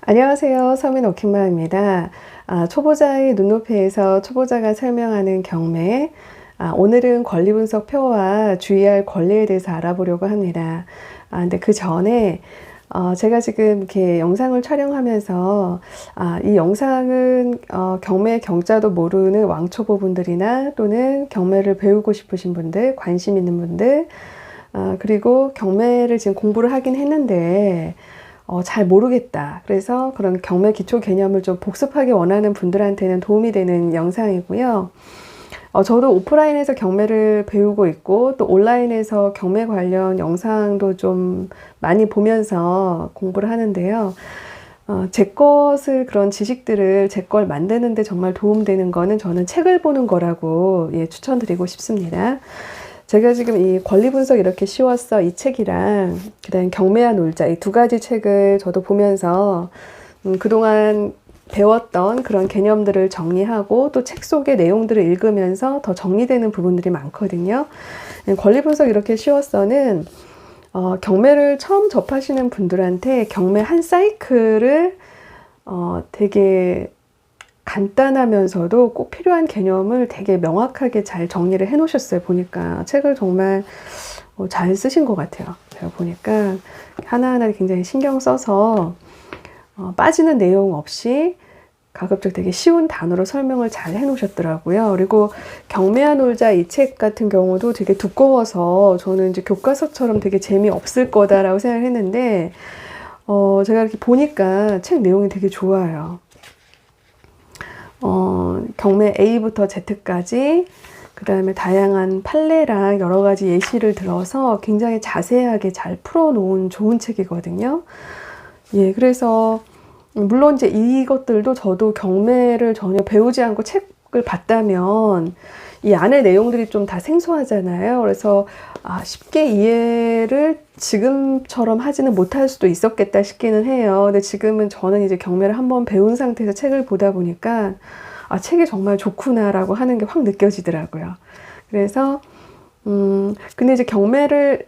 안녕하세요. 서민 오킹마입니다. 초보자의 눈높이에서 초보자가 설명하는 경매. 오늘은 권리분석표와 주의할 권리에 대해서 알아보려고 합니다. 근데 그 전에 제가 지금 이렇게 영상을 촬영하면서 이 영상은 경매 경자도 모르는 왕초보분들이나 또는 경매를 배우고 싶으신 분들, 관심 있는 분들, 그리고 경매를 지금 공부를 하긴 했는데 잘 모르겠다. 그래서 그런 경매 기초 개념을 좀 복습하기 원하는 분들한테는 도움이 되는 영상이고요. 저도 오프라인에서 경매를 배우고 있고 또 온라인에서 경매 관련 영상도 좀 많이 보면서 공부를 하는데요. 제 것을 그런 지식들을 제 걸 만드는데 정말 도움되는 거는 저는 책을 보는 거라고 추천드리고 싶습니다. 제가 지금 이 권리분석 이렇게 쉬웠어 이 책이랑 그다음 경매와 놀자 이 두 가지 책을 저도 보면서 그동안 배웠던 그런 개념들을 정리하고 또 책 속의 내용들을 읽으면서 더 정리되는 부분들이 많거든요. 권리분석 이렇게 쉬웠어는 경매를 처음 접하시는 분들한테 경매 한 사이클을 되게 간단하면서도 꼭 필요한 개념을 되게 명확하게 잘 정리를 해 놓으셨어요. 보니까 책을 정말 잘 쓰신 것 같아요. 제가 보니까 하나하나 굉장히 신경 써서 빠지는 내용 없이 가급적 되게 쉬운 단어로 설명을 잘 해 놓으셨더라고요. 그리고 경매와 놀자 이 책 같은 경우도 되게 두꺼워서 저는 이제 교과서처럼 되게 재미없을 거다라고 생각했는데 제가 이렇게 보니까 책 내용이 되게 좋아요. 경매 A부터 Z까지 그 다음에 다양한 판례랑 여러 가지 예시를 들어서 굉장히 자세하게 잘 풀어놓은 좋은 책이거든요. 그래서 물론 이제 이것들도 저도 경매를 전혀 배우지 않고 책을 봤다면 이 안에 내용들이 좀 다 생소하잖아요. 그래서 쉽게 이해를 지금처럼 하지는 못할 수도 있었겠다 싶기는 해요. 근데 지금은 저는 이제 경매를 한번 배운 상태에서 책을 보다 보니까 책이 정말 좋구나라고 하는 게 확 느껴지더라고요. 그래서 근데 이제 경매를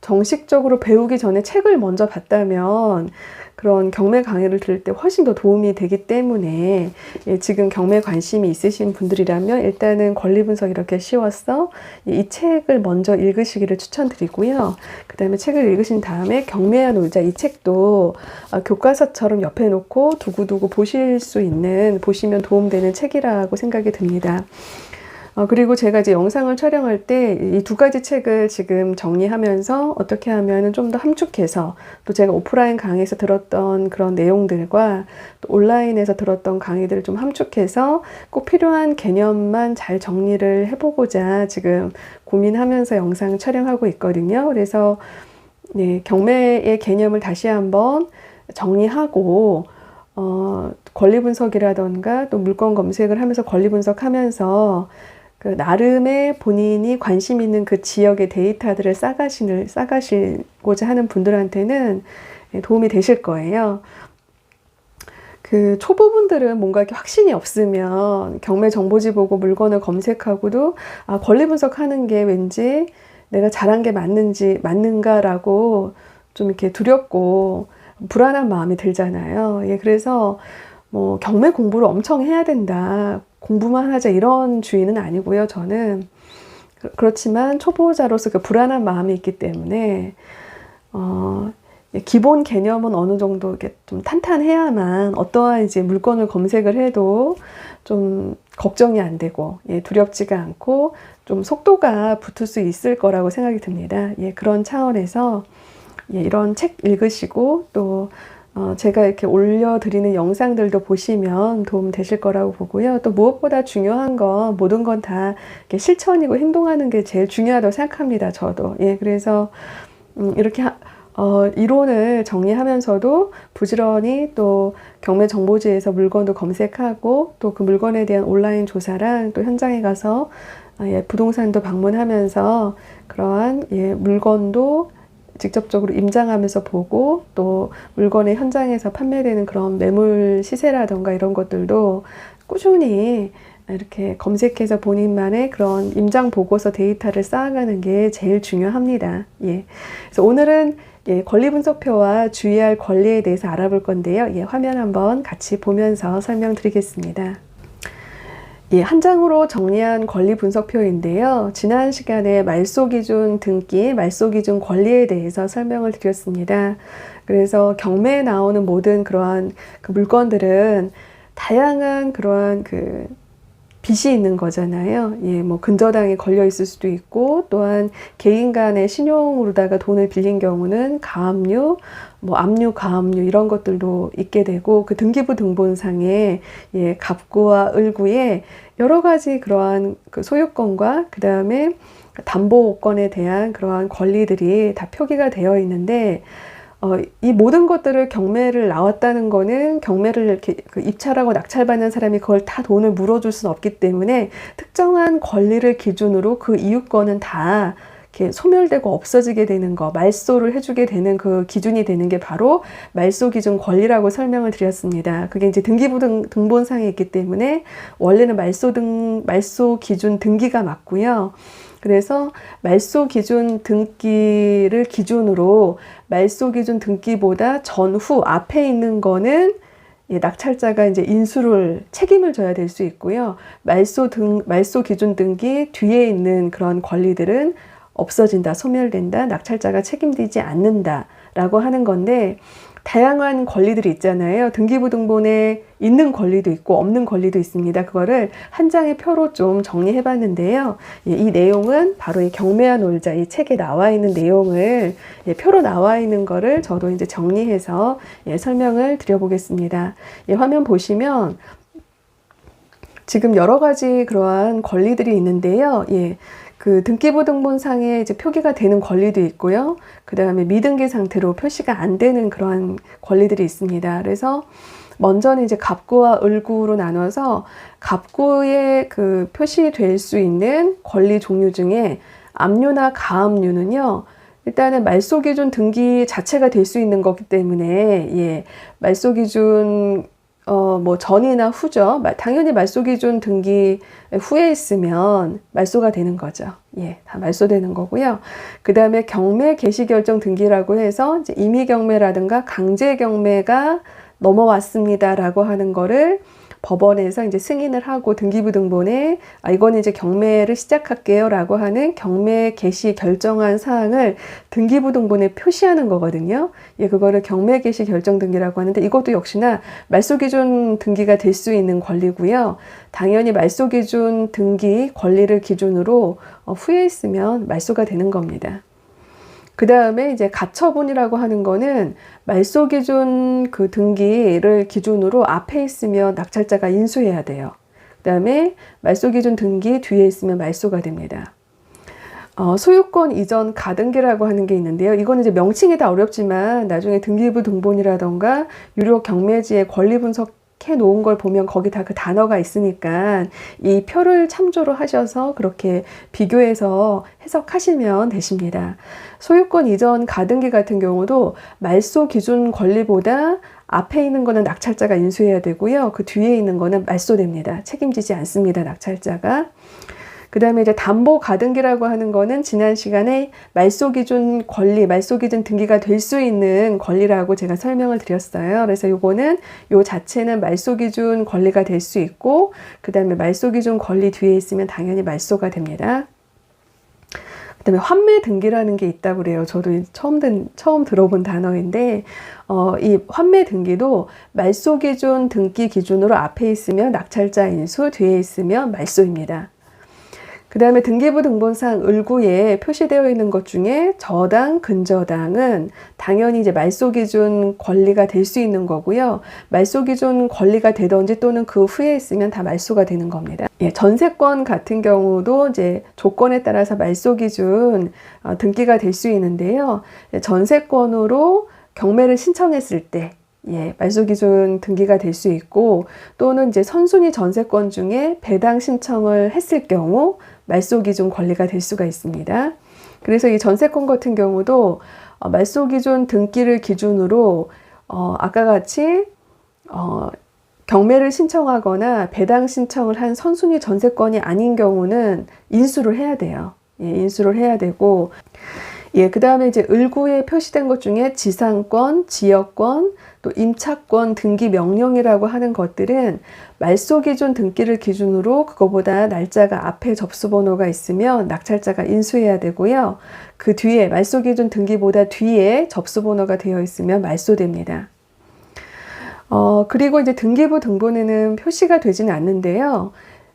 정식적으로 배우기 전에 책을 먼저 봤다면 그런 경매 강의를 들을 때 훨씬 더 도움이 되기 때문에 지금 경매 관심이 있으신 분들이라면 일단은 권리분석 이렇게 쉬웠어 이 책을 먼저 읽으시기를 추천드리고요. 그 다음에 책을 읽으신 다음에 경매와 놀자 이 책도 교과서처럼 옆에 놓고 두고두고 보실 수 있는 보시면 도움되는 책이라고 생각이 듭니다. 그리고 제가 이제 영상을 촬영할 때 이 두 가지 책을 지금 정리하면서 어떻게 하면 좀 더 함축해서 또 제가 오프라인 강의에서 들었던 그런 내용들과 또 온라인에서 들었던 강의들을 좀 함축해서 꼭 필요한 개념만 잘 정리를 해보고자 지금 고민하면서 영상 촬영하고 있거든요. 그래서 경매의 개념을 다시 한번 정리하고 권리 분석이라던가 또 물건 검색을 하면서 권리 분석하면서 그 나름의 본인이 관심 있는 그 지역의 데이터들을 싸가시고자 하는 분들한테는 도움이 되실 거예요. 그 초보분들은 뭔가 이렇게 확신이 없으면 경매 정보지 보고 물건을 검색하고도 권리 분석하는 게 왠지 내가 잘한 게 맞는가라고 좀 이렇게 두렵고 불안한 마음이 들잖아요. 그래서 뭐 경매 공부를 엄청 해야 된다. 공부만 하자 이런 주의는 아니고요. 저는 그렇지만 초보자로서 그 불안한 마음이 있기 때문에 기본 개념은 어느 정도 이렇게 좀 탄탄해야만 어떠한 이제 물건을 검색을 해도 좀 걱정이 안 되고 두렵지가 않고 좀 속도가 붙을 수 있을 거라고 생각이 듭니다. 그런 차원에서 이런 책 읽으시고 또 제가 이렇게 올려드리는 영상들도 보시면 도움 되실 거라고 보고요. 또 무엇보다 중요한 건 모든 건 다 실천이고 행동하는 게 제일 중요하다고 생각합니다. 저도. 그래서 이렇게 이론을 정리하면서도 부지런히 또 경매 정보지에서 물건도 검색하고 또 그 물건에 대한 온라인 조사랑 또 현장에 가서 부동산도 방문하면서 그러한 물건도 직접적으로 임장하면서 보고 또 물건의 현장에서 판매되는 그런 매물 시세라던가 이런 것들도 꾸준히 이렇게 검색해서 본인만의 그런 임장 보고서 데이터를 쌓아가는 게 제일 중요합니다. 그래서 오늘은 예, 권리분석표와 주의할 권리에 대해서 알아볼 건데요. 예, 화면 한번 같이 보면서 설명드리겠습니다. 예, 한 장으로 정리한 권리분석표인데요. 지난 시간에 말소기준 등기, 말소기준 권리에 대해서 설명을 드렸습니다. 그래서 경매에 나오는 모든 그러한 그 물건들은 다양한 그러한 그 빚이 있는 거잖아요. 예, 뭐 근저당이 걸려 있을 수도 있고, 또한 개인 간의 신용으로다가 돈을 빌린 경우는 가압류, 뭐 압류, 가압류 이런 것들도 있게 되고, 그 등기부 등본상에 예, 갑구와 을구에 여러 가지 그러한 그 소유권과 그 다음에 담보권에 대한 그러한 권리들이 다 표기가 되어 있는데, 이 모든 것들을 경매를 나왔다는 거는 경매를 이렇게 그 입찰하고 낙찰받는 사람이 그걸 다 돈을 물어줄 수는 없기 때문에 특정한 권리를 기준으로 그 이유권은 다 이렇게 소멸되고 없어지게 되는 거, 말소를 해주게 되는 그 기준이 되는 게 바로 말소 기준 권리라고 설명을 드렸습니다. 그게 이제 등기부 등본상에 있기 때문에 원래는 말소 기준 등기가 맞고요. 그래서 말소 기준 등기를 기준으로 말소 기준 등기보다 전후 앞에 있는 거는 예, 낙찰자가 이제 책임을 져야 될 수 있고요. 말소 기준 등기 뒤에 있는 그런 권리들은 없어진다, 소멸된다, 낙찰자가 책임지지 않는다라고 하는 건데, 다양한 권리들이 있잖아요. 등기부 등본에 있는 권리도 있고 없는 권리도 있습니다. 그거를 한 장의 표로 좀 정리해 봤는데요. 예, 이 내용은 바로 이 경매와 놀자, 이 책에 나와 있는 내용을 예, 표로 나와 있는 거를 저도 이제 정리해서 예, 설명을 드려보겠습니다. 예, 화면 보시면 지금 여러 가지 그러한 권리들이 있는데요. 예. 그 등기부 등본상에 이제 표기가 되는 권리도 있고요. 그 다음에 미등기 상태로 표시가 안 되는 그러한 권리들이 있습니다. 그래서 먼저는 이제 갑구와 을구로 나눠서 갑구에 그 표시될 수 있는 권리 종류 중에 압류나 가압류는요. 일단은 말소기준 등기 자체가 될 수 있는 거기 때문에 예, 말소기준 뭐 전이나 후죠. 당연히 말소기준 등기 후에 있으면 말소가 되는 거죠. 예, 다 말소되는 거고요. 그 다음에 경매 개시결정 등기라고 해서 이제 임의경매라든가 강제경매가 넘어왔습니다라고 하는 거를 법원에서 이제 승인을 하고 등기부 등본에 이거는 이제 경매를 시작할게요라고 하는 경매 개시 결정한 사항을 등기부 등본에 표시하는 거거든요. 예, 그거를 경매 개시 결정 등기라고 하는데 이것도 역시나 말소 기준 등기가 될 수 있는 권리고요. 당연히 말소 기준 등기 권리를 기준으로 후에 있으면 말소가 되는 겁니다. 그 다음에 이제 가처분이라고 하는 거는 말소 기준 그 등기를 기준으로 앞에 있으면 낙찰자가 인수해야 돼요. 그 다음에 말소 기준 등기 뒤에 있으면 말소가 됩니다. 소유권 이전 가등기라고 하는 게 있는데요. 이거는 이제 명칭이 다 어렵지만 나중에 등기부 등본이라던가 유료 경매지의 권리 분석 해 놓은 걸 보면 거기 다 그 단어가 있으니까 이 표를 참조로 하셔서 그렇게 비교해서 해석하시면 되십니다. 소유권 이전 가등기 같은 경우도 말소 기준 권리보다 앞에 있는 거는 낙찰자가 인수해야 되고요. 그 뒤에 있는 거는 말소됩니다. 책임지지 않습니다. 낙찰자가. 그 다음에 이제 담보 가등기라고 하는 거는 지난 시간에 말소 기준 권리, 말소 기준 등기가 될 수 있는 권리라고 제가 설명을 드렸어요. 그래서 요거는 요 자체는 말소 기준 권리가 될 수 있고, 그 다음에 말소 기준 권리 뒤에 있으면 당연히 말소가 됩니다. 그 다음에 환매 등기라는 게 있다고 그래요. 저도 처음 들어본 단어인데, 이 환매 등기도 말소 기준 등기 기준으로 앞에 있으면 낙찰자 인수, 뒤에 있으면 말소입니다. 그 다음에 등기부 등본상 을구에 표시되어 있는 것 중에 저당, 근저당은 당연히 이제 말소 기준 권리가 될 수 있는 거고요. 말소 기준 권리가 되든지 또는 그 후에 있으면 다 말소가 되는 겁니다. 예, 전세권 같은 경우도 이제 조건에 따라서 말소 기준 등기가 될 수 있는데요. 전세권으로 경매를 신청했을 때 예, 말소 기준 등기가 될 수 있고, 또는 이제 선순위 전세권 중에 배당 신청을 했을 경우 말소 기준 권리가 될 수가 있습니다. 그래서 이 전세권 같은 경우도 말소 기준 등기를 기준으로 아까 같이 경매를 신청하거나 배당 신청을 한 선순위 전세권이 아닌 경우는 인수를 해야 돼요. 예, 인수를 해야 되고, 예, 그 다음에 이제 을구에 표시된 것 중에 지상권, 지역권, 또 임차권 등기 명령이라고 하는 것들은 말소기준 등기를 기준으로 그거보다 날짜가 앞에 접수번호가 있으면 낙찰자가 인수해야 되고요. 그 뒤에 말소기준 등기보다 뒤에 접수번호가 되어 있으면 말소됩니다. 그리고 이제 등기부 등본에는 표시가 되지는 않는데요.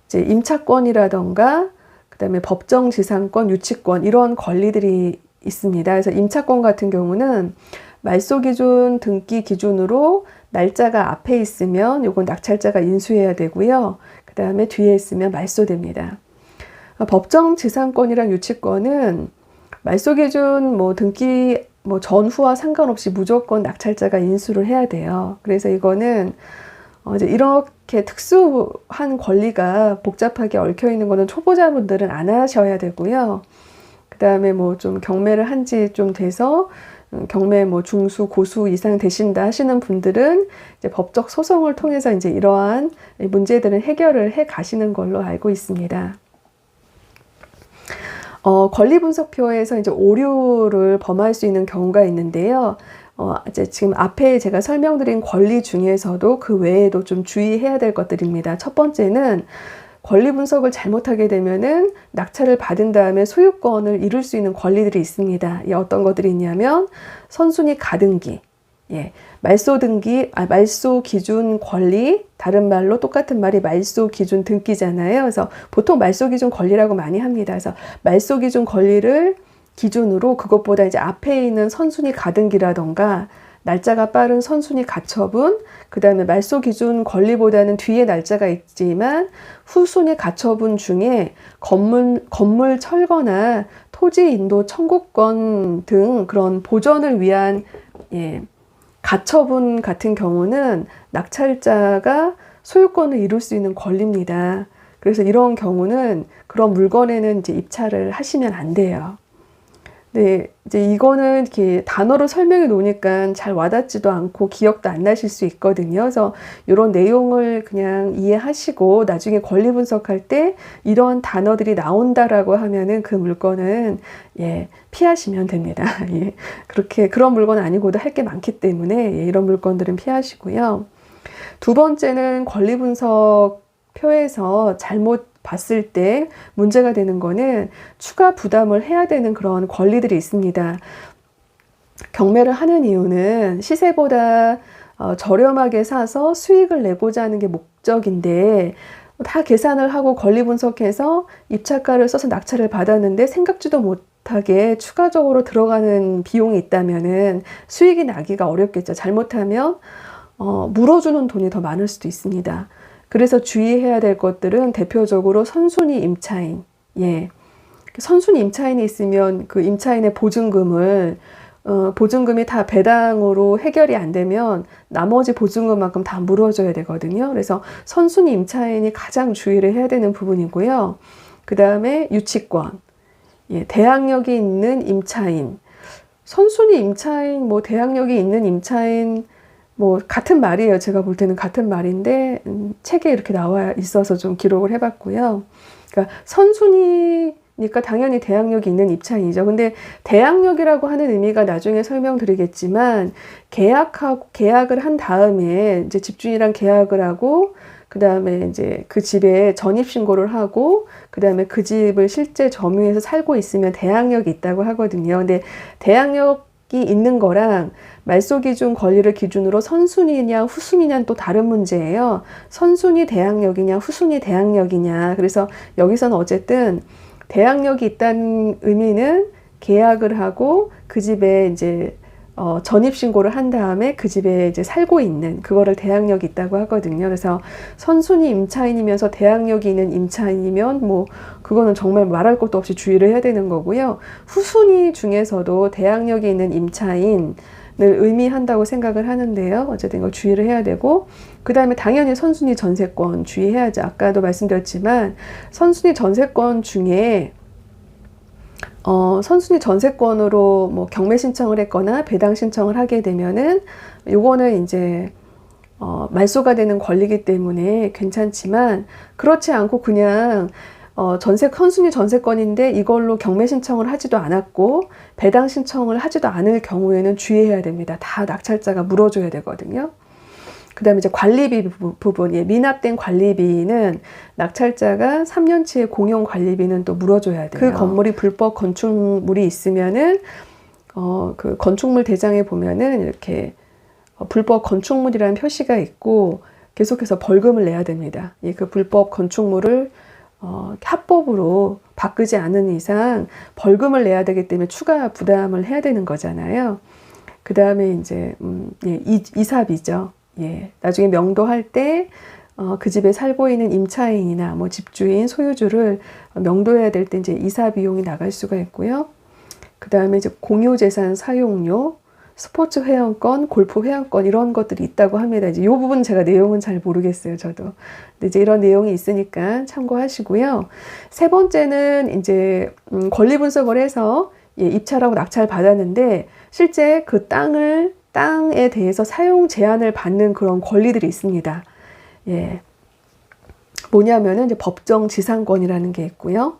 이제 임차권이라던가 그다음에 법정 지상권, 유치권 이런 권리들이 있습니다. 그래서 임차권 같은 경우는 말소기준 등기 기준으로 날짜가 앞에 있으면 요건 낙찰자가 인수해야 되고요. 그 다음에 뒤에 있으면 말소됩니다. 법정 지상권이랑 유치권은 말소기준 뭐 등기 뭐 전후와 상관없이 무조건 낙찰자가 인수를 해야 돼요. 그래서 이거는 이제 이렇게 특수한 권리가 복잡하게 얽혀 있는 거는 초보자분들은 안 하셔야 되고요. 그 다음에 뭐 좀 경매를 한 지 좀 돼서 경매 뭐 중수, 고수 이상 되신다 하시는 분들은 이제 법적 소송을 통해서 이제 이러한 문제들은 해결을 해 가시는 걸로 알고 있습니다. 권리분석표에서 이제 오류를 범할 수 있는 경우가 있는데요. 이제 지금 앞에 제가 설명드린 권리 중에서도 그 외에도 좀 주의해야 될 것들입니다. 첫 번째는 권리 분석을 잘못하게 되면은 낙찰을 받은 다음에 소유권을 잃을 수 있는 권리들이 있습니다. 어떤 것들이 있냐면 선순위 가등기, 예, 말소 등기, 말소 기준 권리, 다른 말로 똑같은 말이 말소 기준 등기잖아요. 그래서 보통 말소 기준 권리라고 많이 합니다. 그래서 말소 기준 권리를 기준으로 그것보다 이제 앞에 있는 선순위 가등기라던가 날짜가 빠른 선순위 가처분, 그 다음에 말소 기준 권리보다는 뒤에 날짜가 있지만 후순위 가처분 중에 건물 철거나 토지 인도 청구권 등 그런 보전을 위한 가처분 같은 경우는 낙찰자가 소유권을 이룰 수 있는 권리입니다. 그래서 이런 경우는 그런 물건에는 이제 입찰을 하시면 안 돼요. 네, 이제 이거는 이렇게 단어로 설명해 놓으니까 잘 와닿지도 않고 기억도 안 나실 수 있거든요. 그래서 이런 내용을 그냥 이해하시고 나중에 권리 분석할 때 이런 단어들이 나온다라고 하면은 그 물건은 피하시면 됩니다. 그런 물건 아니고도 할 게 많기 때문에 이런 물건들은 피하시고요. 두 번째는 권리 분석 표에서 잘못 봤을 때 문제가 되는 거는 추가 부담을 해야 되는 그런 권리들이 있습니다. 경매를 하는 이유는 시세보다 저렴하게 사서 수익을 내고자 하는 게 목적인데 다 계산을 하고 권리 분석해서 입찰가를 써서 낙찰을 받았는데 생각지도 못하게 추가적으로 들어가는 비용이 있다면은 수익이 나기가 어렵겠죠. 잘못하면 물어주는 돈이 더 많을 수도 있습니다. 그래서 주의해야 될 것들은 대표적으로 선순위 임차인, 선순위 임차인이 있으면 그 임차인의 보증금이 다 배당으로 해결이 안 되면 나머지 보증금만큼 다 물어줘야 되거든요. 그래서 선순위 임차인이 가장 주의를 해야 되는 부분이고요. 그 다음에 유치권, 대항력이 있는 임차인, 선순위 임차인, 뭐 대항력이 있는 임차인, 뭐 같은 말이에요. 제가 볼 때는 같은 말인데 책에 이렇게 나와 있어서 좀 기록을 해봤고요. 그러니까 선순위니까 당연히 대항력이 있는 임차인이죠. 근데 대항력이라고 하는 의미가 나중에 설명드리겠지만 계약을 한 다음에 이제 집주인이랑 계약을 하고 그 다음에 이제 그 집에 전입신고를 하고 그 다음에 그 집을 실제 점유해서 살고 있으면 대항력이 있다고 하거든요. 근데 대항력이 있는 거랑 말소 기준 권리를 기준으로 선순위냐 후순위냐는 또 다른 문제예요. 선순위 대항력이냐 후순위 대항력이냐. 그래서 여기서는 어쨌든 대항력이 있다는 의미는 계약을 하고 그 집에 이제 전입신고를 한 다음에 그 집에 이제 살고 있는 그거를 대항력이 있다고 하거든요. 그래서 선순위 임차인이면서 대항력이 있는 임차인이면 뭐 그거는 정말 말할 것도 없이 주의를 해야 되는 거고요. 후순위 중에서도 대항력이 있는 임차인을 의미한다고 생각을 하는데요. 어쨌든 이거 주의를 해야 되고 그 다음에 당연히 선순위 전세권 주의해야죠. 아까도 말씀드렸지만 선순위 전세권 중에 선순위 전세권으로 뭐 경매 신청을 했거나 배당 신청을 하게 되면은 요거는 이제 말소가 되는 권리이기 때문에 괜찮지만 그렇지 않고 그냥 선순위 전세권인데 이걸로 경매 신청을 하지도 않았고 배당 신청을 하지도 않을 경우에는 주의해야 됩니다. 다 낙찰자가 물어줘야 되거든요. 그 다음에 이제 관리비 부분, 예, 미납된 관리비는 낙찰자가 3년치의 공용 관리비는 또 물어줘야 돼요. 그 건물이 불법 건축물이 있으면은, 그 건축물 대장에 보면은 이렇게 불법 건축물이라는 표시가 있고 계속해서 벌금을 내야 됩니다. 예, 그 불법 건축물을 합법으로 바꾸지 않은 이상 벌금을 내야 되기 때문에 추가 부담을 해야 되는 거잖아요. 그 다음에 이제, 예, 이삽이죠. 예, 나중에 명도할 때, 그 집에 살고 있는 임차인이나 뭐 집주인, 소유주를 명도해야 될 때 이제 이사 비용이 나갈 수가 있고요. 그 다음에 이제 공유재산 사용료, 스포츠 회원권, 골프 회원권 이런 것들이 있다고 합니다. 이제 이 부분 제가 내용은 잘 모르겠어요, 저도. 근데 이제 이런 내용이 있으니까 참고하시고요. 세 번째는 이제 권리 분석을 해서 예, 입찰하고 낙찰 받았는데 실제 그 땅에 대해서 사용 제한을 받는 그런 권리들이 있습니다. 예. 뭐냐면은 이제 법정 지상권이라는 게 있고요.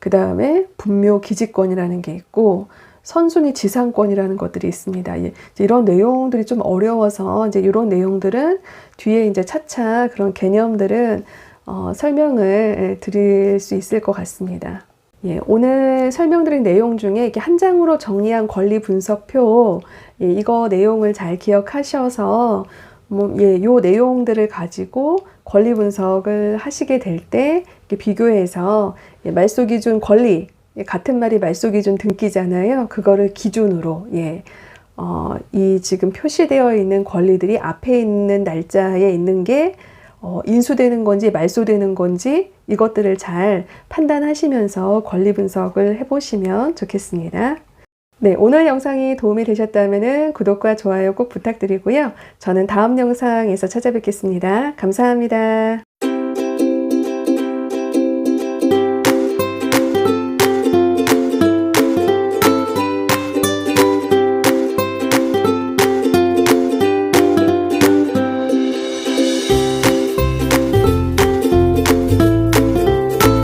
그 다음에 분묘 기지권이라는 게 있고, 선순위 지상권이라는 것들이 있습니다. 예. 이런 내용들이 좀 어려워서 이제 이런 내용들은 뒤에 이제 차차 그런 개념들은 설명을 드릴 수 있을 것 같습니다. 예, 오늘 설명드린 내용 중에 이렇게 한 장으로 정리한 권리 분석표, 예, 이거 내용을 잘 기억하셔서 요 내용들을 가지고 권리 분석을 하시게 될 때 비교해서 예, 말소 기준 권리, 예, 같은 말이 말소 기준 등기잖아요. 그거를 기준으로 이 지금 표시되어 있는 권리들이 앞에 있는 날짜에 있는 게 인수되는 건지 말소되는 건지 이것들을 잘 판단하시면서 권리 분석을 해보시면 좋겠습니다. 네, 오늘 영상이 도움이 되셨다면 구독과 좋아요 꼭 부탁드리고요. 저는 다음 영상에서 찾아뵙겠습니다. 감사합니다.